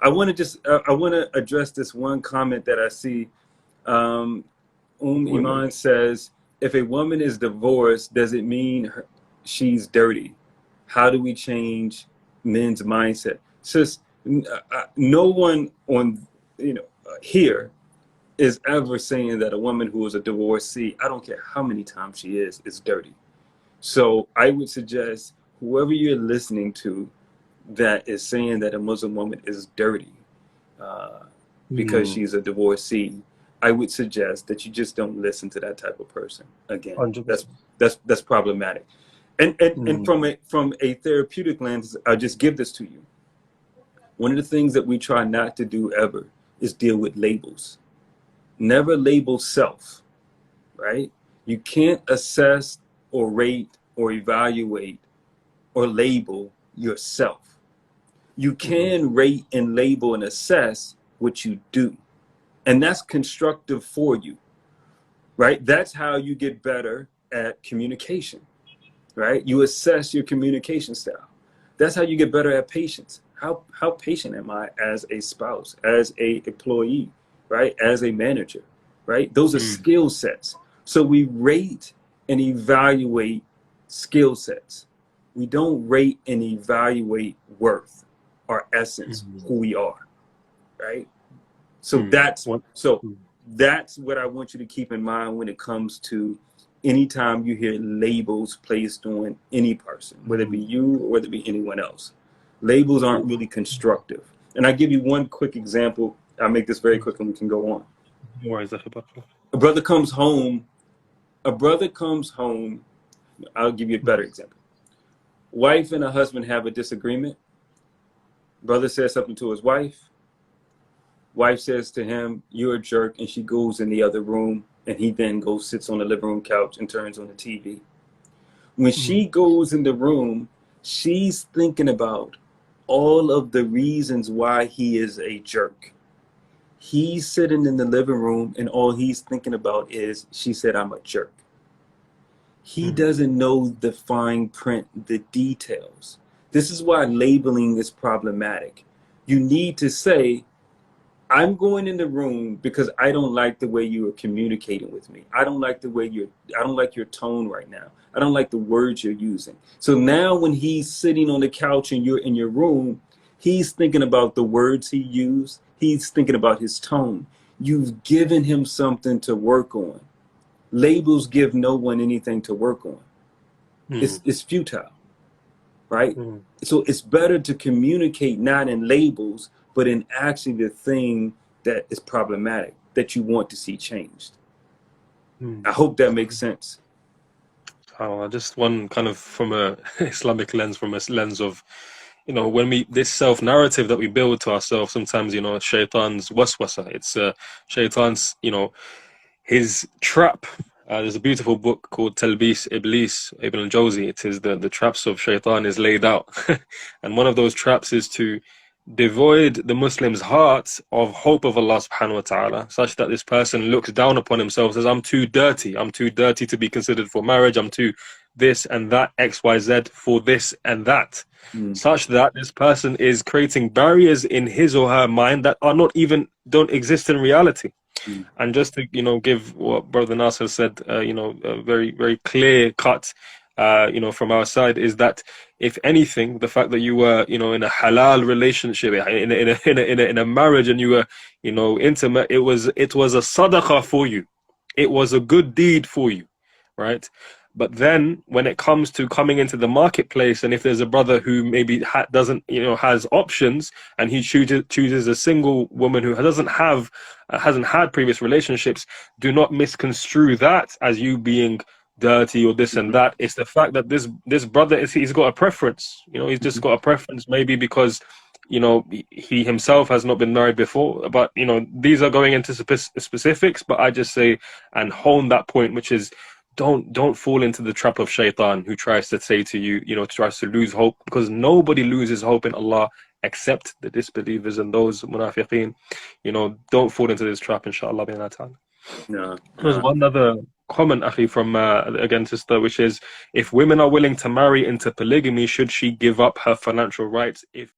I want to just I want to address this one comment that I see. Iman says, if a woman is divorced, does it mean she's dirty? How do we change men's mindset? Sis, no one on here is ever saying that a woman who is a divorcee, I don't care how many times she is dirty. So I would suggest whoever you're listening to that is saying that a Muslim woman is dirty because she's a divorcee, I would suggest that you just don't listen to that type of person. Again, 100%. that's problematic. And from a therapeutic lens, I'll just give this to you. One of the things that we try not to do ever is deal with labels. Never label self, right? You can't assess or rate or evaluate or label yourself. You can rate and label and assess what you do. And that's constructive for you, right? That's how you get better at communication, right? You assess your communication style. That's how you get better at patience. How patient am I as a spouse, as a employee, right? As a manager, right? Those are skill sets. So we rate and evaluate skill sets. We don't rate and evaluate worth, our essence, who we are, right? So that's what I want you to keep in mind when it comes to anytime you hear labels placed on any person, whether it be you or whether it be anyone else. Labels aren't really constructive. And I give you one quick example. I'll make this very quick and we can go on. A brother comes home. I'll give you a better example. Wife and a husband have a disagreement. Brother says something to his wife. Wife says to him, "You're a jerk," and she goes in the other room, and he then goes, sits on the living room couch and turns on the TV. When she goes in the room, she's thinking about all of the reasons why he is a jerk. He's sitting in the living room, and all he's thinking about is, she said, I'm a jerk. He doesn't know the fine print, the details. This is why labeling is problematic. You need to say, I'm going in the room because I don't like the way you are communicating with me. I don't like the way I don't like your tone right now. I don't like the words you're using. So now when he's sitting on the couch and you're in your room, he's thinking about the words he used. He's thinking about his tone. You've given him something to work on. Labels give no one anything to work on. It's futile, right? So it's better to communicate not in labels, but in actually the thing that is problematic, that you want to see changed. I hope that makes sense. Just one kind of from a Islamic lens, from a lens of, when this self-narrative that we build to ourselves, sometimes, shaitan's waswasa, it's shaitan's, his trap. There's a beautiful book called 𝗗𝗏𝗖𝗟𝗔𝗜𝗍𝗔 Ibn al-Jawzi. It is the traps of shaitan is laid out. And one of those traps is to devoid the Muslim's heart of hope of Allah subhanahu wa ta'ala, such that this person looks down upon himself, says, I'm too dirty to be considered for marriage, I'm too this and that, XYZ for this and that, such that this person is creating barriers in his or her mind that are don't exist in reality. And just to give what Brother Nasser said, a very, very clear cut from our side, is that if anything, the fact that you were in a halal relationship, in a marriage, and you were intimate, it was a sadaqah for you, it was a good deed for you, right? But then when it comes to coming into the marketplace, and if there's a brother who maybe has options, and he chooses a single woman who hasn't had previous relationships, do not misconstrue that as you being dirty or this and that. It's the fact that this brother he's got a preference. He's just got a preference, maybe because he himself has not been married before. But these are going into specifics. But I just say and hone that point, which is, don't fall into the trap of shaitan, who tries to say to you, tries to lose hope, because nobody loses hope in Allah except the disbelievers and those munafiqeen. Don't fall into this trap, inshallah. No. There's one other comment, Akhi, from again, sister, which is, if women are willing to marry into polygamy, should she give up her financial rights if